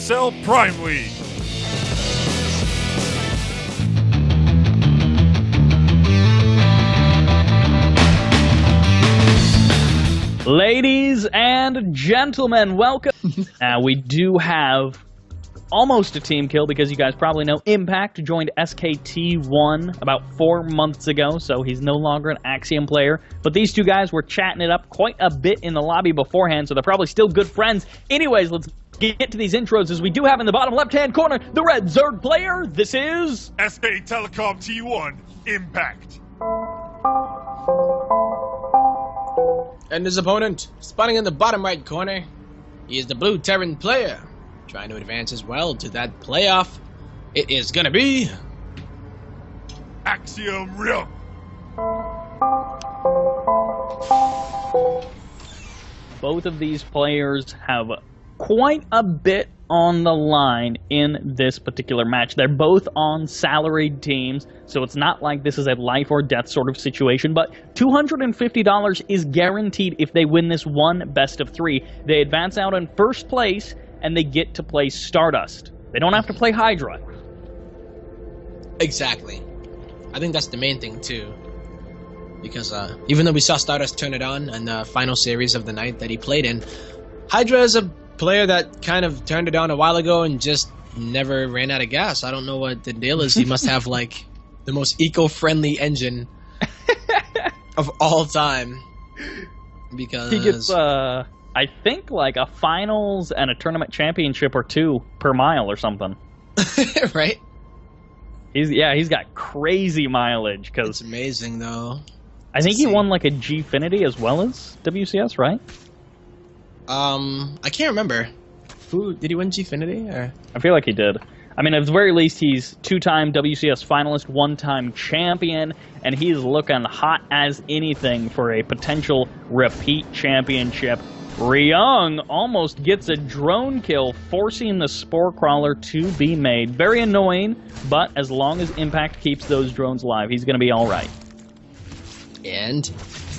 USL Prime League. Ladies and gentlemen, welcome. Now, we do have almost a team kill because you guys probably know Impact joined SKT1 about 4 months ago, so he's no longer an Axiom player. But these two guys were chatting it up quite a bit in the lobby beforehand, so they're probably still good friends. Anyways, let's get to these intros as we do have in the bottom left-hand corner the red Zerg player. This is SK Telecom T1 Impact. And his opponent, spawning in the bottom right corner, he is the blue Terran player, trying to advance as well to that playoff. It is gonna be Axiom Ryung. both of these players have quite a bit on the line in this particular match. They're both on salaried teams, so it's not like this is a life or death sort of situation, but $250 is guaranteed if they win this one best of 3. They advance out in first place, and they get to play Stardust. They don't have to play Hydra. exactly. I think that's the main thing too, because even though we saw Stardust turn it on in the final series of the night that he played in, Hydra is a player that kind of turned it on a while ago and just never ran out of gas. I don't know what the deal is. He must have like the most eco-friendly engine of all time, because He gets, I think, like a finals and a tournament championship or 2 per mile or something. right? He's got crazy mileage, It's because amazing though. I think he won like a Gfinity as well as WCS, right? I can't remember. Who did he win Gfinity or? I feel like he did. I mean, at the very least, he's 2-time WCS finalist, 1-time champion, and he's looking hot as anything for a potential repeat championship. Ryung almost gets a drone kill, forcing the Spore Crawler to be made. Very annoying, but as long as Impact keeps those drones alive, he's going to be all right. And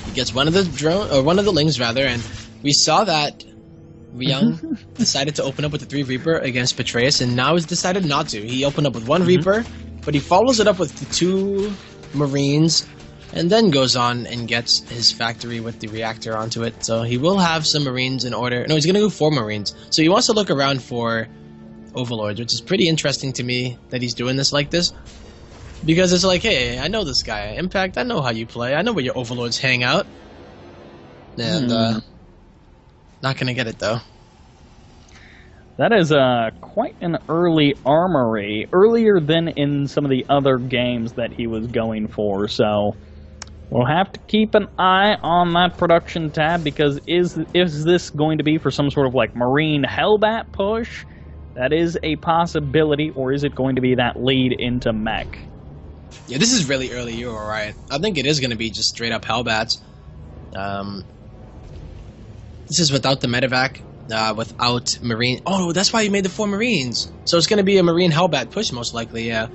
he gets one of the lings rather, and we saw that Ryung decided to open up with the 3 Reaper against Petraeus, and now he's decided not to. He opened up with 1 Reaper, but he follows it up with the 2 Marines, and then goes on and gets his factory with the reactor onto it. So he will have some Marines in order. No, he's going to go 4 Marines. So he wants to look around for Overlords, which is pretty interesting to me that he's doing this like this. Because it's like, hey, I know this guy. Impact, I know how you play. I know where your Overlords hang out. And, not going to get it, though. That is quite an early armory, earlier than in some of the other games that he was going for, so we'll have to keep an eye on that production tab, because is this going to be for some sort of like Marine Hellbat push? That is a possibility, or is it going to be that lead into mech? Yeah, this is really early, you're alright. I think it is going to be just straight up Hellbats. This is without the medevac, without Marine. Oh, that's why you made the 4 Marines. So it's going to be a Marine Hellbat push, most likely, yeah.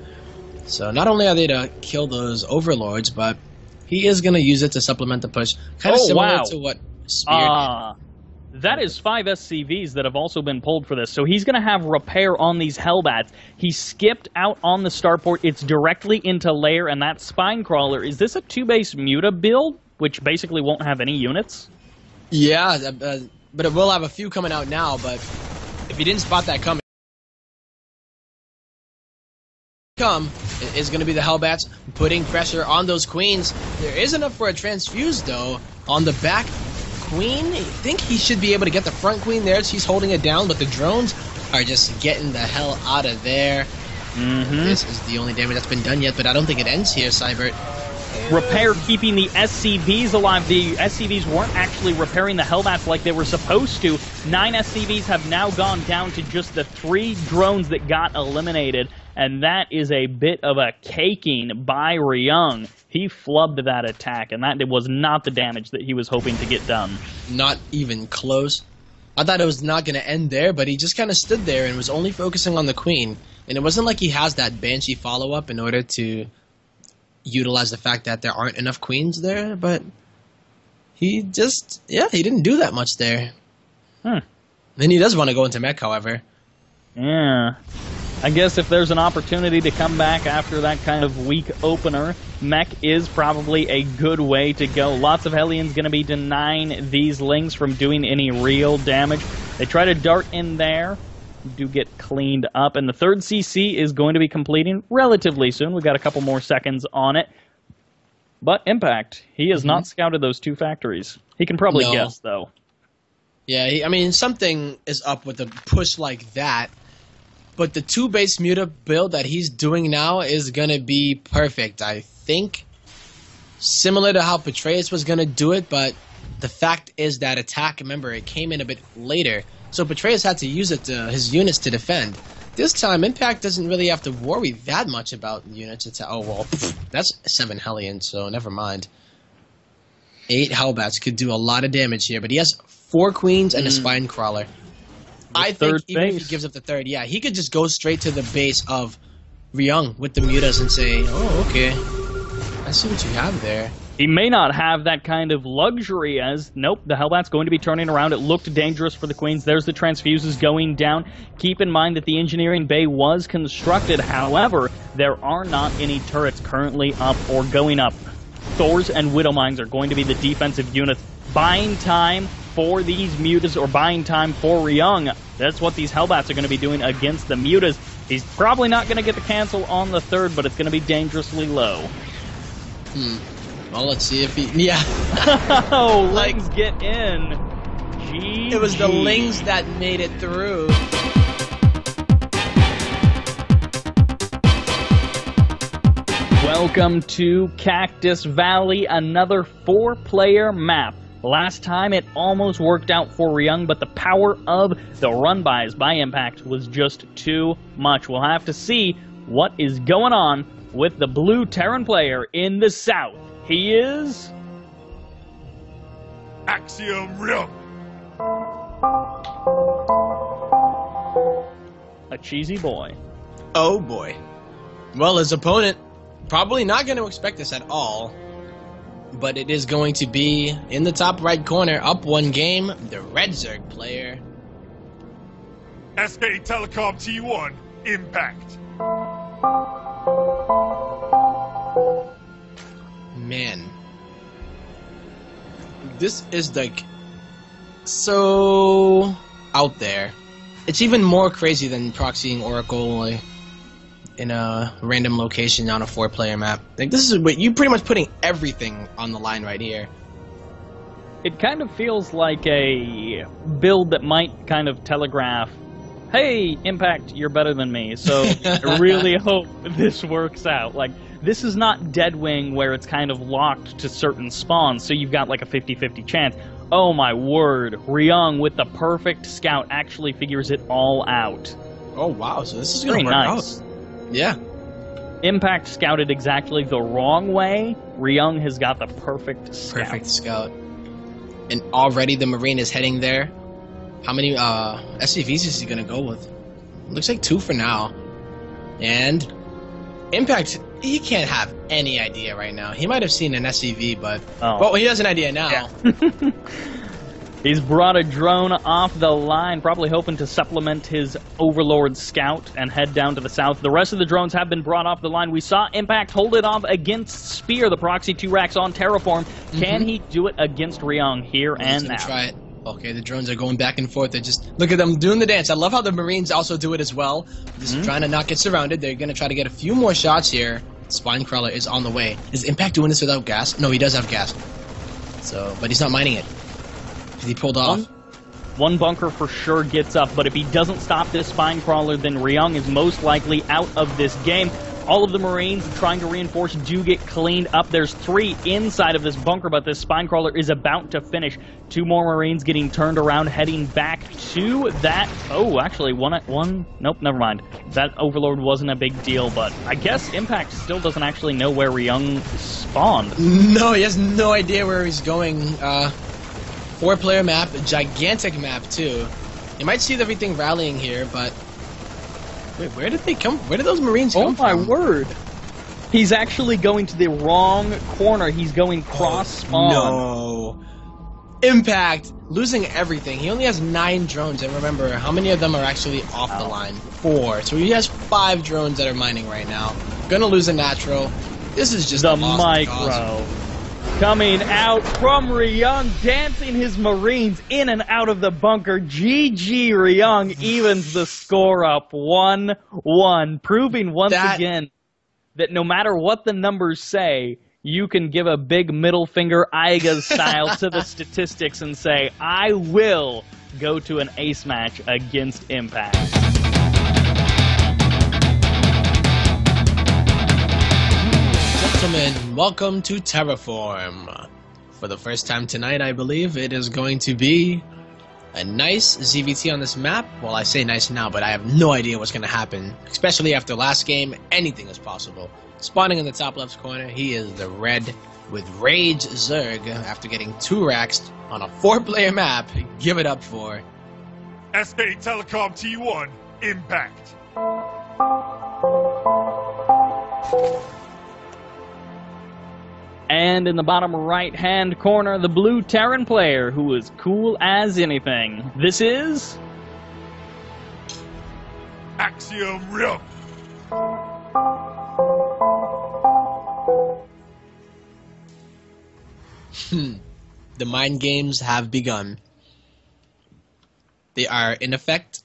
So not only are they to kill those Overlords, but he is going to use it to supplement the push. Kind of similar to what Spear did. That is 5 SCVs that have also been pulled for this. So he's going to have repair on these Hellbats. He skipped out on the starport. It's directly into lair, and that Spine Crawler. Is this a 2-base Muta build, which basically won't have any units? Yeah, but it will have a few coming out now, but if you didn't spot that coming, it is going to be the Hellbats putting pressure on those Queens. There is enough for a transfuse, though, on the back Queen. I think he should be able to get the front Queen there. She's holding it down, but the drones are just getting the hell out of there. This is the only damage that's been done yet, but I don't think it ends here, Cybert. Repair keeping the SCVs alive. The SCVs weren't actually repairing the Hellbats like they were supposed to. 9 SCVs have now gone down to just the 3 drones that got eliminated, and that is a bit of a caking by Ryung. He flubbed that attack, and that was not the damage that he was hoping to get done. Not even close. I thought it was not going to end there, but he just kind of stood there and was only focusing on the Queen. And it wasn't like he has that Banshee follow-up in order to utilize the fact that there aren't enough Queens there, but he just, he didn't do that much there. Then he does want to go into mech, however. Yeah. I guess if there's an opportunity to come back after that kind of weak opener, Mech is probably a good way to go. Lots of Hellions going to be denying these Lings from doing any real damage. They try to dart in there, do get cleaned up, and the third CC is going to be completing relatively soon. We've got a couple more seconds on it. But Impact, he has not scouted those two factories. He can probably guess, though. Yeah, I mean, something is up with a push like that. But the 2-base Muta build that he's doing now is going to be perfect, I think. Similar to how Petraeus was going to do it, but the fact is that attack, remember, it came in a bit later. So Petraeus had to use it to his units to defend. This time, Impact doesn't really have to worry that much about units. Oh, well, that's 7 Hellions, so never mind. 8 Hellbats could do a lot of damage here, but he has 4 Queens and a Spine Crawler. I think even if he gives up the third, yeah, he could just go straight to the base of Ryung with the Mutas and say, oh, okay, I see what you have there. He may not have that kind of luxury as, nope, the Hellbat's going to be turning around. It looked dangerous for the Queens. There's the Transfuses going down. Keep in mind that the Engineering Bay was constructed. However, there are not any turrets currently up or going up. Thors and Widowmines are going to be the defensive units. Buying time for these Mutas, or buying time for Ryung. That's what these Hellbats are going to be doing against the Mutas. He's probably not going to get the cancel on the third, but it's going to be dangerously low. Well, let's see if he... Yeah. Oh, Lings get in. GG. It was the Lings that made it through. Welcome to Cactus Valley, another 4-player map. Last time it almost worked out for Ryung, but the power of the run-bys by Impact was just too much. We'll have to see what is going on with the blue Terran player in the south. He is... Axiom Ryung. a cheesy boy. Oh boy. Well, his opponent probably not going to expect this at all. But it is going to be in the top right corner, up 1 game, the Red Zerg player. SK Telecom T1 Impact. Man. This is like so out there. It's even more crazy than proxying Oracle in a random location on a 4-player map. Like, this is what you pretty much putting everything on the line right here. It kind of feels like a build that might kind of telegraph, hey, Impact, you're better than me, so I really hope this works out. Like, this is not Deadwing where it's kind of locked to certain spawns, so you've got like a 50-50 chance. Oh my word, Ryung with the perfect scout actually figures it all out. Oh wow, so this is going to work nice. out. Yeah. Impact scouted exactly the wrong way. Ryung has got the perfect scout. Perfect scout. And already the Marine is heading there. How many SCVs is he going to go with? Looks like 2 for now. And Impact, he can't have any idea right now. He might have seen an SCV, but... Oh. Well, he has an idea now. Yeah. He's brought a drone off the line, probably hoping to supplement his Overlord scout and head down to the south. The rest of the drones have been brought off the line. We saw Impact hold it off against Spear, the proxy 2 racks on Terraform. Can he do it against Ryung here and now? Try it. Okay, the drones are going back and forth. They're just... Look at them doing the dance. I love how the Marines also do it as well. Just trying to not get surrounded. They're going to try to get a few more shots here. Spine Crawler is on the way. Is Impact doing this without gas? No, he does have gas. So, but he's not mining it. He pulled off. One bunker for sure gets up, but if he doesn't stop this Spine Crawler, then Ryung is most likely out of this game. All of the Marines trying to reinforce do get cleaned up. There's 3 inside of this bunker, but this Spine Crawler is about to finish. 2 more Marines getting turned around, heading back to that... Oh, actually, one... Nope, never mind. That Overlord wasn't a big deal, but I guess Impact still doesn't actually know where Ryung spawned. No, he has no idea where he's going. 4-player map, a gigantic map, too. You might see everything rallying here, but... Wait, where did they come? Where did those Marines come from? Oh my word! He's actually going to the wrong corner. He's going cross-spawn. No. Impact losing everything. He only has 9 drones, and remember, how many of them are actually off the line? 4. So he has 5 drones that are mining right now. Gonna lose a natural. This is just the a lost micro. cause. Coming out from Ryung, dancing his Marines in and out of the bunker. GG Ryung evens the score up 1-1, proving once again that no matter what the numbers say, you can give a big middle finger Aiga style to the statistics and say, I will go to an ace match against Impact. Gentlemen, welcome to Terraform. For the first time tonight, I believe, it is going to be a nice ZVT on this map. Well, I say nice now, but I have no idea what's going to happen. Especially after last game, anything is possible. Spawning in the top left corner, he is the red with Rage Zerg after getting 2 racks on a 4-player map. Give it up for SK Telecom T1 Impact. And in the bottom right-hand corner, the blue Terran player, who is cool as anything. This is... Axiom Ryung. The mind games have begun. They are, in effect,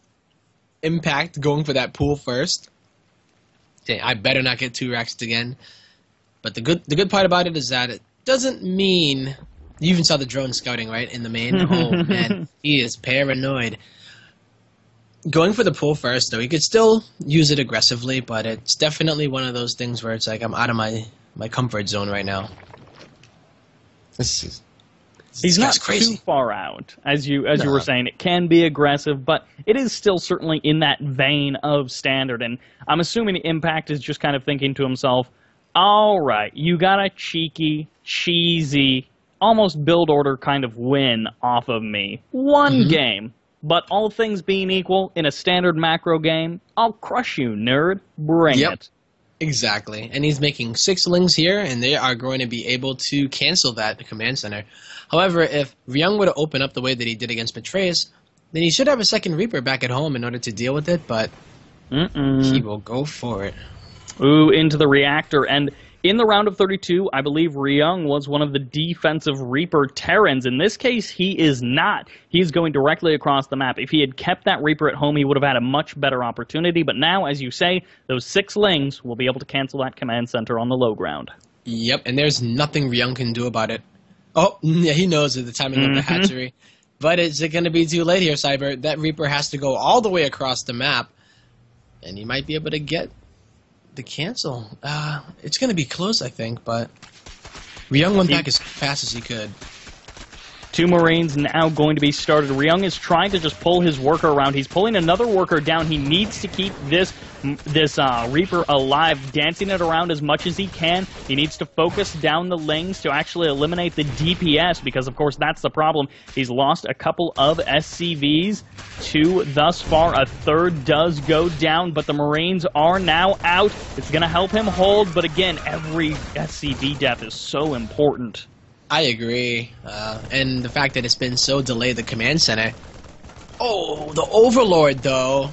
Impact going for that pool first. Okay, I better not get 2 racks again. But the good part about it is that it doesn't mean... You even saw the drone scouting, right, in the main? Oh, man, he is paranoid. Going for the pool first, though, he could still use it aggressively, but it's definitely one of those things where it's like, I'm out of my comfort zone right now. He's not too far out, as you were saying. It can be aggressive, but it is still certainly in that vein of standard. And I'm assuming Impact is just kind of thinking to himself, all right, you got a cheeky, cheesy, almost build order kind of win off of me. One game, but all things being equal, in a standard macro game, I'll crush you, nerd. Bring it. Exactly, and he's making 6 lings here, and they are going to be able to cancel that command center. However, if Ryung were to open up the way that he did against Betrayus, then he should have a second Reaper back at home in order to deal with it, but he will go for it. Ooh, into the reactor, and in the round of 32, I believe Ryung was one of the defensive Reaper Terrans. In this case, he is not. He's going directly across the map. If he had kept that Reaper at home, he would have had a much better opportunity. But now, as you say, those 6 lings will be able to cancel that command center on the low ground. Yep, and there's nothing Ryung can do about it. Oh, yeah, he knows the timing of the hatchery. But is it going to be too late here, Cyber? That Reaper has to go all the way across the map, and he might be able to get the cancel. It's going to be close, I think, but Ryung went back as fast as he could. 2 Marines now going to be started. Ryung is trying to just pull his worker around. He's pulling another worker down. He needs to keep this Reaper alive, dancing it around as much as he can. He needs to focus down the lings to actually eliminate the DPS, because, of course, that's the problem. He's lost a couple of SCVs. 2 thus far. A 3rd does go down, but the Marines are now out. It's going to help him hold, but again, every SCV death is so important. I agree, and the fact that it's been so delayed, the command center. Oh, the Overlord, though.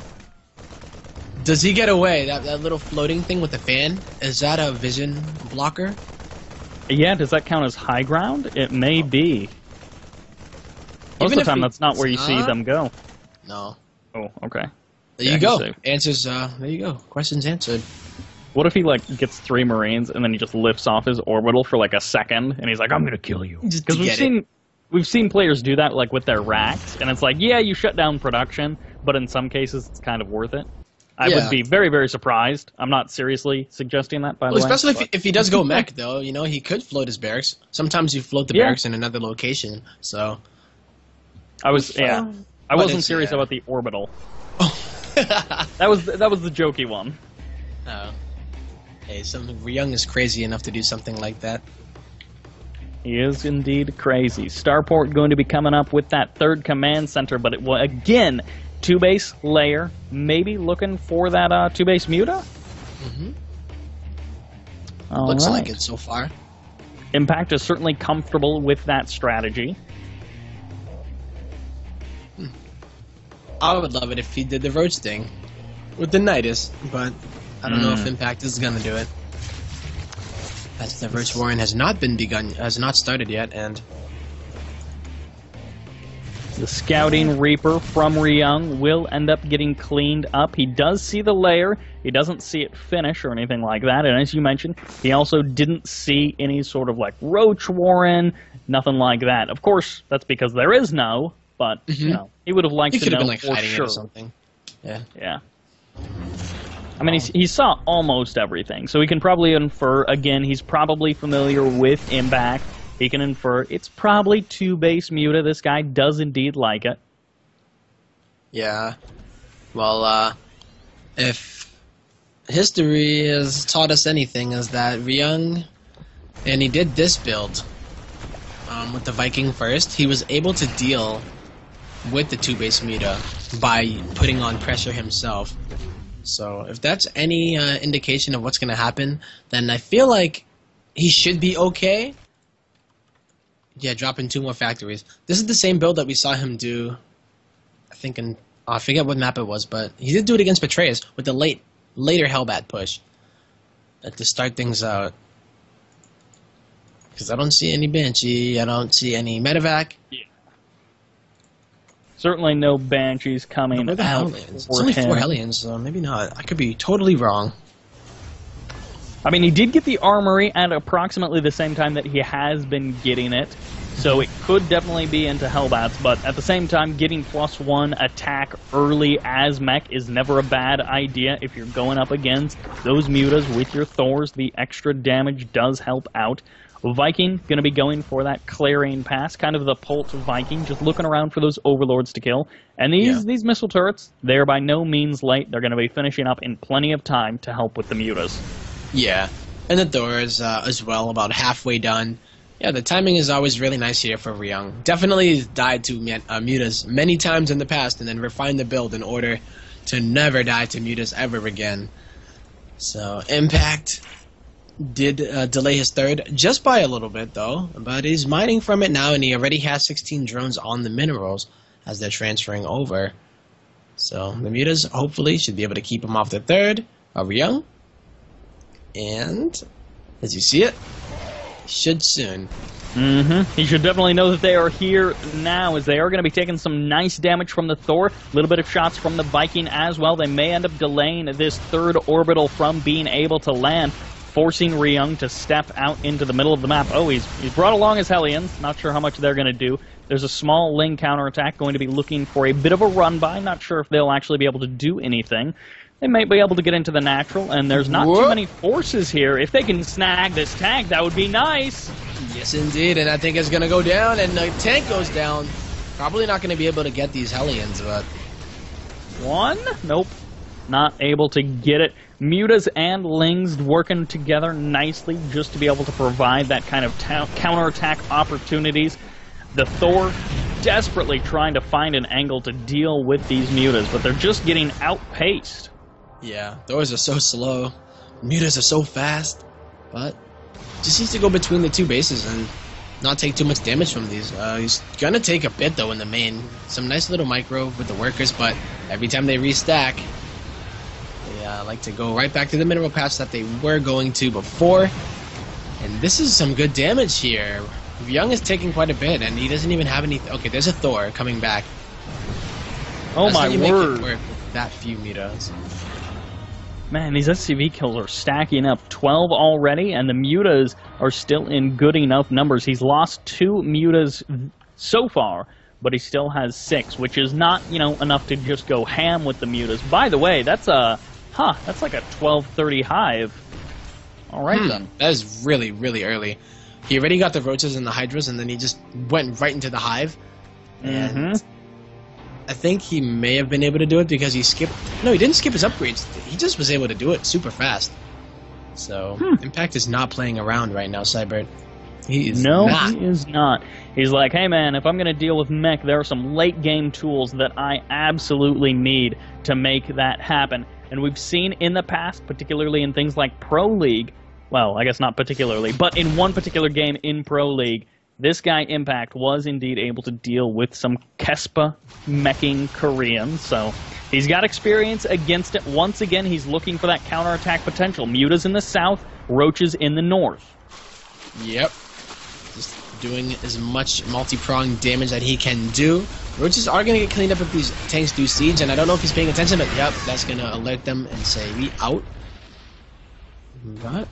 Does he get away? That little floating thing with the fan? Is that a vision blocker? Yeah, does that count as high ground? It may be. Most of the time, that's not where you see them go. No. Oh, okay. There you go. Answers, there you go. Questions answered. What if he, like, gets 3 Marines and then he just lifts off his orbital for, like, a second and he's like, I'm gonna kill you. Because we've seen players do that, like, with their racks, and it's like, yeah, you shut down production, but in some cases it's kind of worth it. I would be very, very surprised. I'm not seriously suggesting that, by the way. Especially if he does go mech, though, you know, he could float his barracks. Sometimes you float the barracks in another location, so... I wasn't serious about the orbital. that was the jokey one. Oh. Hey, Ryung is crazy enough to do something like that. He is indeed crazy. Starport going to be coming up with that 3rd command center, but it will, again, 2-base layer, maybe looking for that 2-base Muta? Looks like it so far. Impact is certainly comfortable with that strategy. I would love it if he did the roach thing with the Nidus, but I don't know if Impact is gonna do it. As the Roach Warren has not started yet, and the Scouting Reaper from Ryung will end up getting cleaned up. He does see the lair. He doesn't see it finish or anything like that. And as you mentioned, he also didn't see any sort of like Roach Warren, nothing like that. Of course, that's because there is no, but you know, he would have liked to know been, like, for hiding it sure. or something. Yeah. Yeah. I mean, he saw almost everything, so he can probably infer, again, he's probably familiar with Impact. He can infer it's probably 2-base Muta. This guy does indeed like it. Yeah. Well, if history has taught us anything, is that Ryung, and he did this build with the Viking first, he was able to deal with the 2-base Muta by putting on pressure himself. So if that's any indication of what's going to happen, then I feel like he should be okay. Yeah, dropping 2 more factories. This is the same build that we saw him do, I think, in... I forget what map it was, but he did do it against Betrayus with the later Hellbat push to start things out. Because I don't see any Banshee, I don't see any Medevac. Yeah. Certainly no Banshees coming Where the out Hellions? for It's only him. 4 Hellions, so maybe not. I could be totally wrong. I mean, he did get the Armory at approximately the same time that he has been getting it, so it could definitely be into Hellbats, but at the same time, getting +1 attack early as mech is never a bad idea if you're going up against those Mutas with your Thors. The extra damage does help out. Viking going to be going for that Clarion Pass, kind of the Pult Viking, just looking around for those Overlords to kill. And these missile turrets, they're by no means late. They're going to be finishing up in plenty of time to help with the Mutas. Yeah, and the Thor is as well about halfway done. Yeah, the timing is always really nice here for Ryung. Definitely died to Mutas many times in the past and then refined the build in order to never die to Mutas ever again. So, Impact did delay his third, just by a little bit though, but he's mining from it now and he already has 16 drones on the minerals as they're transferring over. So, the Mutas hopefully should be able to keep him off the third of Ryung. And, as you see it, should soon. He should definitely know that they are here now, as they are going to be taking some nice damage from the Thor. A little bit of shots from the Viking as well. They may end up delaying this third orbital from being able to land, forcing Ryung to step out into the middle of the map. Oh, he's brought along his Hellions. Not sure how much they're going to do. There's a small Ling counterattack going to be looking for a bit of a run-by. Not sure if they'll actually be able to do anything. They might be able to get into the natural, and there's not too many forces here. If they can snag this tank, that would be nice. Yes, indeed, and I think it's going to go down, and the tank goes down. Probably not going to be able to get these Hellions, but... One? Nope. Not able to get it. Mutas and Lings working together nicely just to be able to provide that kind of counterattack opportunities. The Thor desperately trying to find an angle to deal with these Mutas, but they're just getting outpaced. Yeah, Thors are so slow. Mutas are so fast. But just needs to go between the 2 bases and not take too much damage from these. He's going to take a bit, though, in the main. Some nice little micro with the workers, but every time they restack, they like to go right back to the mineral paths that they were going to before. And this is some good damage here. Ryung is taking quite a bit, and he doesn't even have any... Okay, there's a Thor coming back. Oh, my word. Work with that few Mutas. Man, these SCV kills are stacking up. 12 already, and the Mutas are still in good enough numbers. He's lost 2 Mutas so far, but he still has 6, which is not, enough to just go ham with the Mutas. By the way, that's that's like a 1230 hive. All right, then. That is really, really early. He already got the Roaches and the Hydras, and then he just went right into the hive. And I think he may have been able to do it because he skipped... No, he didn't skip his upgrades. He just was able to do it super fast. So, Impact is not playing around right now, Cybert. He is not. He is not. He's like, hey man, if I'm going to deal with mech, there are some late game tools that I absolutely need to make that happen. And we've seen in the past, particularly in things like Pro League, well, I guess not particularly, but in one particular game in Pro League, this guy, Impact, was indeed able to deal with some Kespa meching Koreans, so he's got experience against it. Once again, he's looking for that counterattack potential. Muta's in the south, Roach's in the north. Yep. Just doing as much multi-pronged damage that he can do. Roaches are going to get cleaned up if these tanks do siege, and I don't know if he's paying attention, but yep, that's going to alert them and say, we out. What?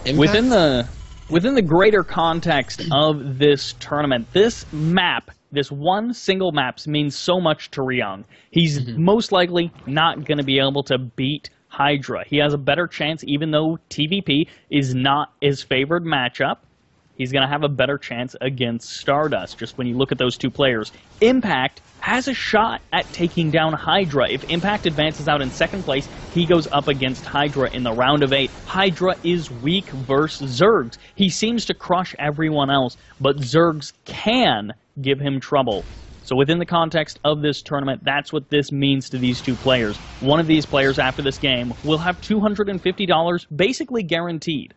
Within the greater context of this tournament, this map, this one single map, means so much to Ryung. He's most likely not going to be able to beat Hydra. He has a better chance, even though TVP is not his favored matchup. He's going to have a better chance against Stardust, just when you look at those two players. Impact has a shot at taking down Hydra. If Impact advances out in second place, he goes up against Hydra in the round of 8. Hydra is weak versus Zergs. He seems to crush everyone else, but Zergs can give him trouble. So within the context of this tournament, that's what this means to these two players. One of these players after this game will have $250 basically guaranteed.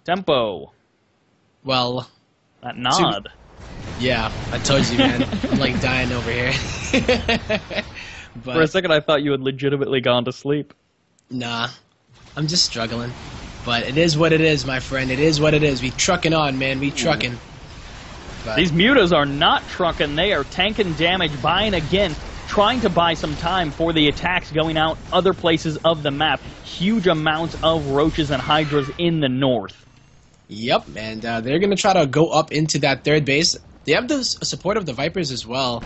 Tempo. Well, that nod. Yeah, I told you, man. I'm like dying over here. But, for a second, I thought you had legitimately gone to sleep. Nah, I'm just struggling. But it is what it is, my friend. It is what it is. We trucking on, man. We trucking. But these mutas are not trucking. They are tanking damage, buying again, trying to buy some time for the attacks going out other places of the map. Huge amounts of Roaches and Hydras in the north. Yep, and they're going to try to go up into that third base. They have the support of the Vipers as well.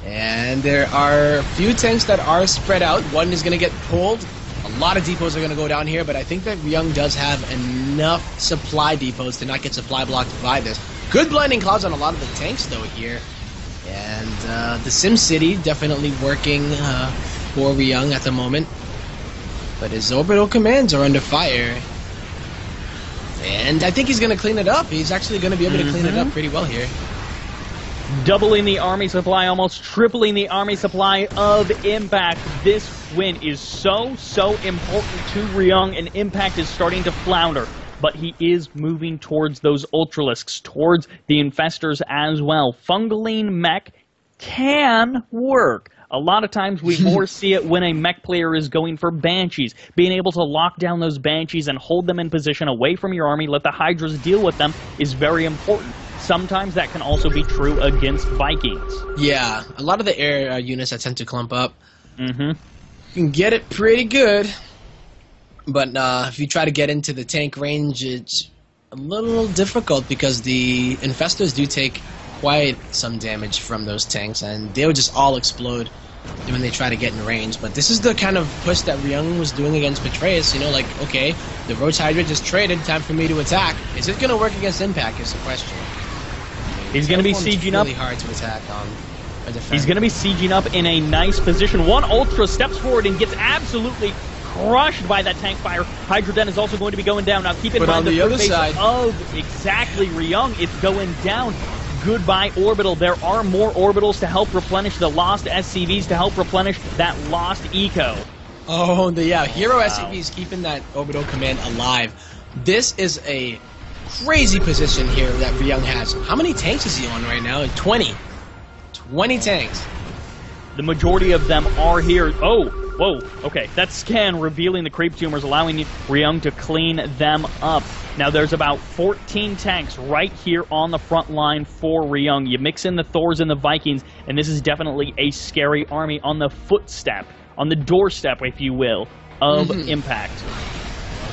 And there are a few tanks that are spread out. One is going to get pulled. A lot of depots are going to go down here, but I think that Ryung does have enough supply depots to not get supply blocked by this. Good blinding clouds on a lot of the tanks, though, here. And the Sim City definitely working for Ryung at the moment. But his orbital commands are under fire. And I think he's going to clean it up. He's actually going to be able to clean it up pretty well here. Doubling the army supply, almost tripling the army supply of Impact. This win is so important to Ryung, and Impact is starting to flounder. But he is moving towards those Ultralisks, towards the Infestors as well. Fungaline mech can work. A lot of times we more see it when a mech player is going for Banshees. Being able to lock down those Banshees and hold them in position away from your army, let the Hydras deal with them, is very important. Sometimes that can also be true against Vikings. Yeah, a lot of the air units that tend to clump up. You can get it pretty good. But if you try to get into the tank range, it's a little difficult because the Infestors do take quite some damage from those tanks, and they'll just all explode when they try to get in range. But this is the kind of push that Ryung was doing against Betrayus. You know, like, okay, the Roach Hydra just traded, time for me to attack. Is it going to work against Impact is the question. He's going to be sieging up. Really hard to attack on. He's going to be sieging up in a nice position. One Ultra steps forward and gets absolutely crushed by that tank fire. Hydra Den is also going to be going down. Now keep in mind the other side of exactly Ryung, it's going down. Goodbye Orbital. There are more Orbitals to help replenish the lost SCVs, to help replenish that lost eco. Oh, yeah, Hero SCVs keeping that Orbital command alive. This is a crazy position here that Ryung has. How many tanks is he on right now? 20. 20 tanks. The majority of them are here. Oh, whoa, okay. That scan revealing the creep tumors, allowing Ryung to clean them up. Now there's about 14 tanks right here on the front line for Ryung. You mix in the Thors and the Vikings, and this is definitely a scary army on the footstep, on the doorstep, if you will, of Impact.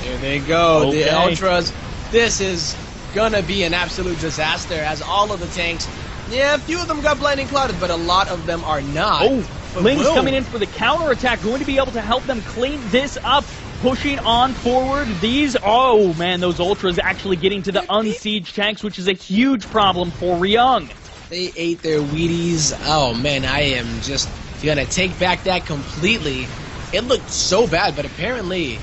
Here they go, okay. The Ultras. This is gonna be an absolute disaster, as all of the tanks, yeah, a few of them got blinding clouded, but a lot of them are not. Oh, Ling's coming in for the counterattack, going to be able to help them clean this up. Pushing on forward, these, oh man, those Ultras actually getting to the unsieged tanks, which is a huge problem for Ryung. They ate their Wheaties. Oh man, I am just gonna take back that completely. It looked so bad, but apparently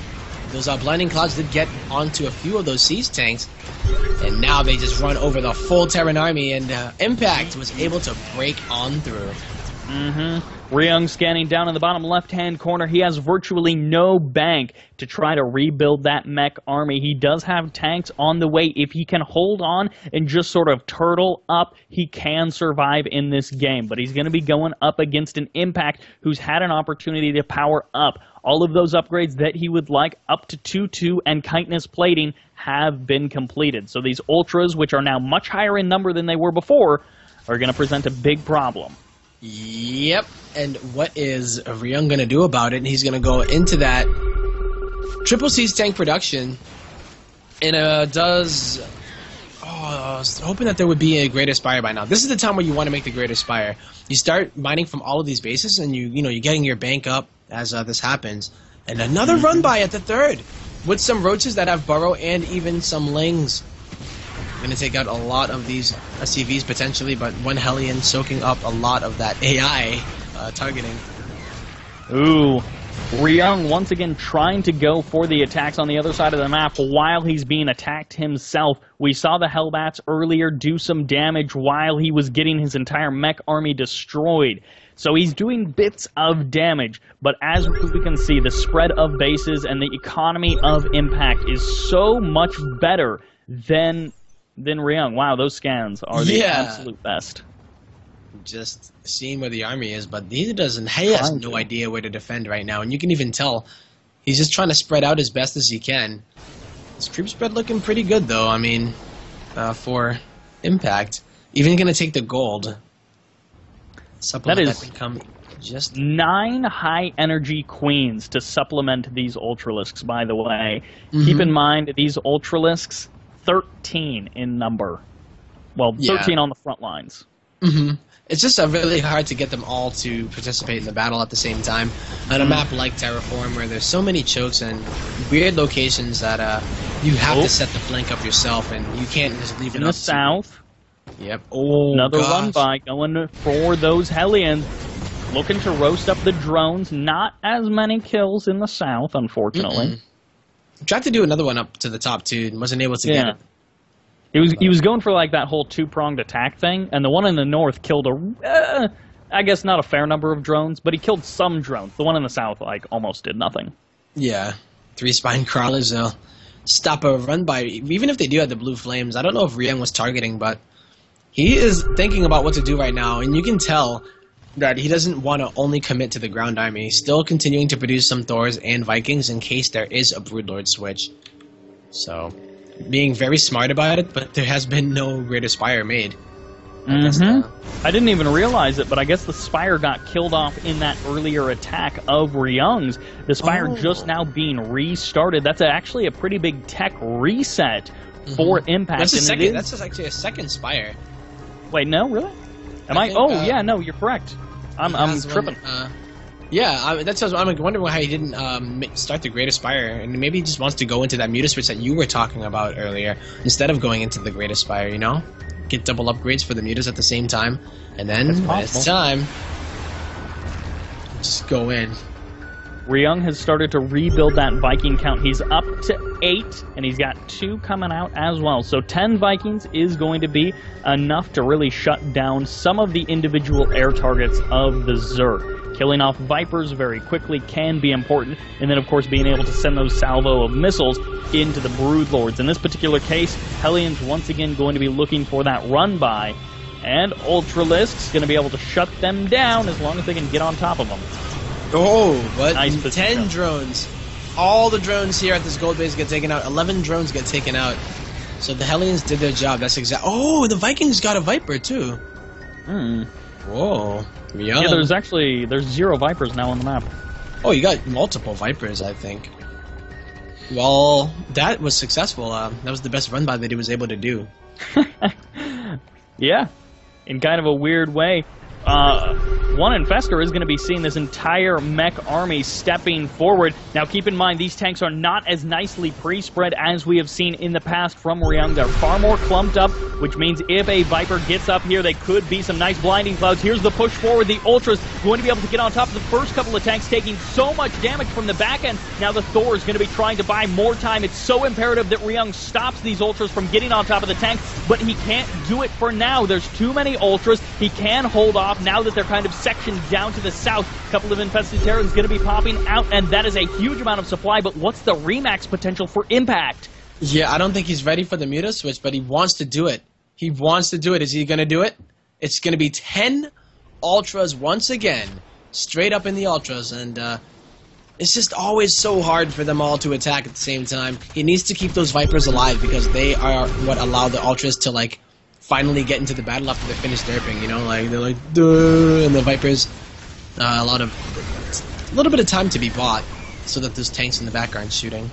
those blinding clouds did get onto a few of those siege tanks, and now they just run over the full Terran army, and Impact was able to break on through. Ryung scanning down in the bottom left-hand corner. He has virtually no bank to try to rebuild that mech army. He does have tanks on the way. If he can hold on and just sort of turtle up, he can survive in this game. But he's going to be going up against an Impact who's had an opportunity to power up. All of those upgrades that he would like, up to 2-2 and chitinous plating, have been completed. So these Ultras, which are now much higher in number than they were before, are going to present a big problem. Yep, and what is Ryung going to do about it? He's going to go into that Triple C's tank production, and does... Oh, I was hoping that there would be a Greater Spire by now. This is the time where you want to make the Greater Spire. You start mining from all of these bases, and you're getting your bank up as this happens. And another run by at the third, with some roaches that have burrow and even some lings. Going to take out a lot of these SCVs potentially, but one Hellion soaking up a lot of that AI targeting. Ooh, Ryung once again trying to go for the attacks on the other side of the map while he's being attacked himself. We saw the Hellbats earlier do some damage while he was getting his entire mech army destroyed. So he's doing bits of damage, but as we can see, the spread of bases and the economy of Impact is so much better than Ryung. Wow, those scans are the absolute best. Just seeing where the army is, but he has no idea where to defend right now, and you can even tell he's just trying to spread out as best as he can. His creep spread looking pretty good, though, I mean, for Impact. Even going to take the gold. That is just 9 high-energy queens to supplement these Ultralisks, by the way. Keep in mind, these Ultralisks, 13 in number. Well, 13 on the front lines. It's just really hard to get them all to participate in the battle at the same time. On a map like Terraform, where there's so many chokes and weird locations that you have to set the flank up yourself, and you can't just leave it up in the south. Yep. Oh, another run by going for those Hellions. Looking to roast up the drones. Not as many kills in the south, unfortunately. Tried to do another one up to the top, too, and wasn't able to get it. He was going for like that whole two-pronged attack thing, and the one in the north killed I guess not a fair number of drones, but he killed some drones. The one in the south, like, almost did nothing. Yeah. 3 spine crawlers, they'll stop a run by. Even if they do have the blue flames, I don't know if Ryung was targeting, but he is thinking about what to do right now, and you can tell that he doesn't want to only commit to the ground army. He's still continuing to produce some Thors and Vikings in case there is a Broodlord switch. So, being very smart about it, but there has been no Greater Spire made. I didn't even realize it, but I guess the Spire got killed off in that earlier attack of Ryung's. The Spire just now being restarted. That's actually a pretty big tech reset for Impact. That's actually a second Spire. Wait, no, really? Yeah, no, you're correct. I'm tripping. That's what I'm wondering why he didn't start the Greater Spire, and maybe he just wants to go into that Muta switch that you were talking about earlier instead of going into the Greater Spire. Get double upgrades for the Mutas at the same time, and then when it's time, just go in. Ryung has started to rebuild that Viking count. He's up to 8, and he's got 2 coming out as well. So 10 Vikings is going to be enough to really shut down some of the individual air targets of the Zerg. Killing off Vipers very quickly can be important, and then of course being able to send those salvo of missiles into the Broodlords. In this particular case, Hellions once again going to be looking for that run-by, and Ultralisks going to be able to shut them down as long as they can get on top of them. Oh, but nice 10 drones. All the drones here at this gold base get taken out. 11 drones get taken out. So the Hellions did their job. That's the Vikings got a Viper too. Whoa. Yeah, there's 0 Vipers now on the map. Oh, you got multiple Vipers, I think. Well, that was successful. That was the best run by that he was able to do. Yeah, in kind of a weird way. One Infestor is going to be seeing this entire mech army stepping forward. Now, keep in mind, these tanks are not as nicely pre-spread as we have seen in the past from Ryung. They're far more clumped up, which means if a Viper gets up here, they could be some nice blinding clouds. Here's the push forward. The Ultras going to be able to get on top of the first couple of tanks, taking so much damage from the back end. Now the Thor is going to be trying to buy more time. It's so imperative that Ryung stops these Ultras from getting on top of the tank, but he can't do it for now. There's too many Ultras. He can hold off off now that they're kind of sectioned down to the south. A couple of infested Terrans going to be popping out, and that is a huge amount of supply, but what's the remax potential for Impact? Yeah, I don't think he's ready for the Muta switch, but he wants to do it. He wants to do it. Is he going to do it? It's going to be 10 Ultras once again, straight up in the Ultras, and it's just always so hard for them all to attack at the same time. He needs to keep those Vipers alive because they are what allow the Ultras to, like, finally get into the battle after they finish derping, you know? Like, they're like, duh, and the Vipers, a little bit of time to be bought so that those tanks in the back aren't shooting.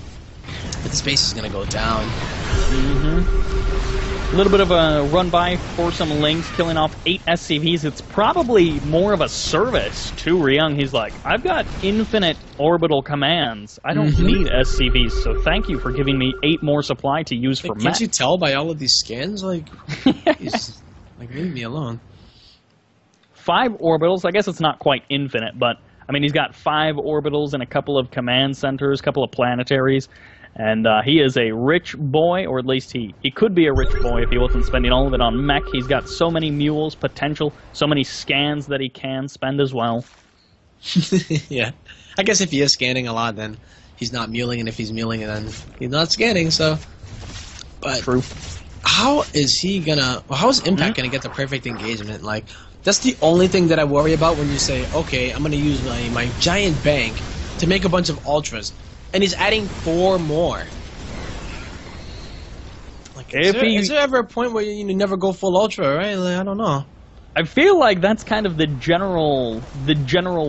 But this base is going to go down. A little bit of a run-by for some Lings, killing off 8 SCVs. It's probably more of a service to Ryung. He's like, I've got infinite orbital commands. I don't need SCVs, so thank you for giving me 8 more supply to use for mech. Can't you tell by all of these scans? Like, geez, like, leave me alone. 5 orbitals. I guess it's not quite infinite, but, I mean, he's got 5 orbitals and a couple of command centers, a couple of planetaries. And he is a rich boy, or at least he could be a rich boy if he wasn't spending all of it on mech. He's got so many mules, potential, so many scans that he can spend as well. Yeah. I guess if he is scanning a lot, then he's not muling, and if he's muling, then he's not scanning, so... But True. How is he gonna... Well, how is Impact gonna get the perfect engagement? Like, that's the only thing that I worry about when you say, okay, I'm gonna use my giant bank to make a bunch of Ultras. And he's adding 4 more. Like, is there ever a point where you never go full Ultra, right? Like, I don't know. I feel like that's kind of the general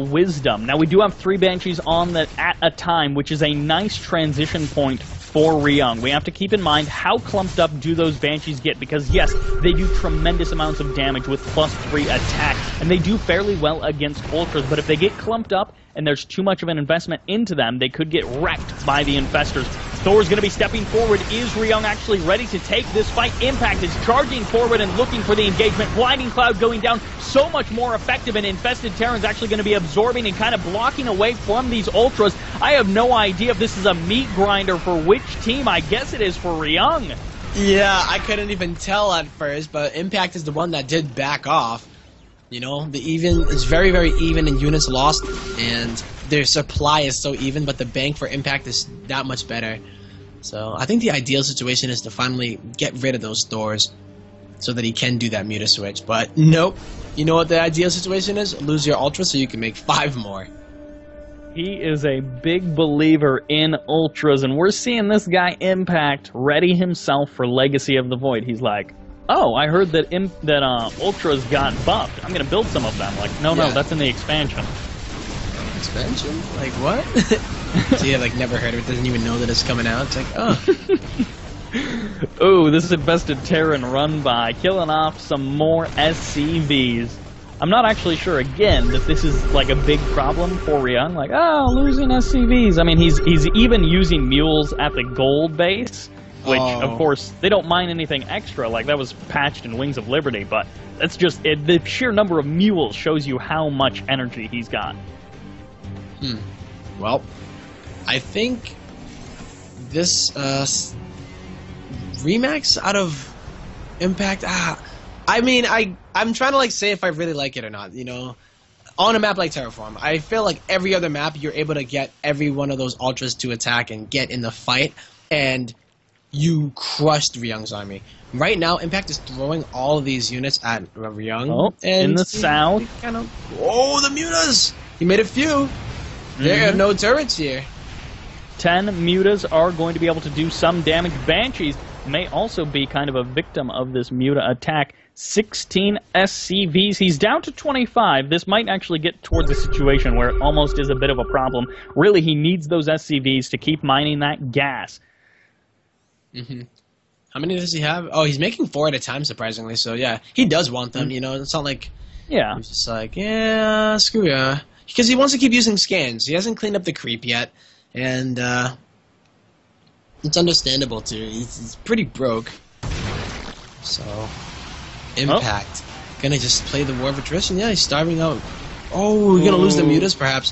wisdom. Now, we do have 3 Banshees on that at a time, which is a nice transition point for Ryung. We have to keep in mind how clumped up do those Banshees get, because yes, they do tremendous amounts of damage with +3 attack, and they do fairly well against Ultras, but if they get clumped up and there's too much of an investment into them, they could get wrecked by the Infestors. Thor's going to be stepping forward. Is Ryung actually ready to take this fight? Impact is charging forward and looking for the engagement. Blinding Cloud going down, so much more effective, and Infested Terran's actually going to be absorbing and kind of blocking away from these Ultras. I have no idea if this is a meat grinder for which team. I guess it is for Ryung. Yeah, I couldn't even tell at first, but Impact is the one that did back off. You know, it's very, very even in units lost, and their supply is so even, but the bank for Impact is that much better. So I think the ideal situation is to finally get rid of those Thors so that he can do that Muta switch. But nope. You know what the ideal situation is? Lose your Ultra so you can make 5 more. He is a big believer in Ultras, and we're seeing this guy Impact ready himself for Legacy of the Void. He's like, oh, I heard that Ultras got buffed. I'm going to build some of them. Like, no, that's in the expansion. Expansion? Like, what? So yeah, like, never heard of it, doesn't even know that it's coming out. It's like, oh. Oh, this is Infested Terran run by, killing off some more SCVs. I'm not actually sure, again, that this is, like, a big problem for Ryung. Like, oh, losing SCVs. I mean, he's even using mules at the gold base, which, of course, they don't mind anything extra. Like, that was patched in Wings of Liberty, but that's just... the sheer number of mules shows you how much energy he's got. Well, I think this Remax out of Impact... I mean, I'm trying to, like, say if I really like it or not, you know? On a map like Terraform, I feel like every other map, you're able to get every one of those Ultras to attack and get in the fight, and you crushed Ryung's army. Right now, Impact is throwing all of these units at Ryung. Oh, and in the south. Oh, the Mutas! He made a few. There are no turrets here. 10 Mutas are going to be able to do some damage. Banshees may also be kind of a victim of this Muta attack. 16 SCVs. He's down to 25. This might actually get towards a situation where it almost is a bit of a problem. Really, he needs those SCVs to keep mining that gas. How many does he have? Oh, he's making 4 at a time, surprisingly. So, yeah, he does want them, you know. It's not like... Yeah. He's just like, yeah, screw ya. Because he wants to keep using scans. He hasn't cleaned up the creep yet. And, it's understandable, too. He's pretty broke. So, Impact. Gonna just play the War of Attrition? Yeah, he's starving out. Oh, we're gonna lose the Mutas, perhaps.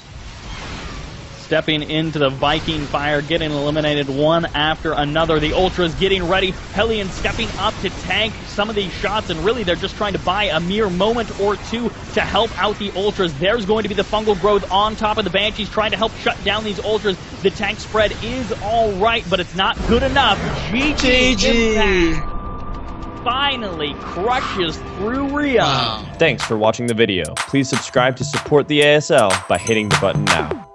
stepping into the Viking fire, getting eliminated one after another. The Ultras getting ready. Hellion stepping up to tank some of these shots, and really they're just trying to buy a mere moment or two to help out the Ultras. There's going to be the fungal growth on top of the Banshees, trying to help shut down these Ultras. The tank spread is all right, but it's not good enough. GG Impact finally crushes through Ryung. Wow. Thanks for watching the video. Please subscribe to support the ASL by hitting the button now.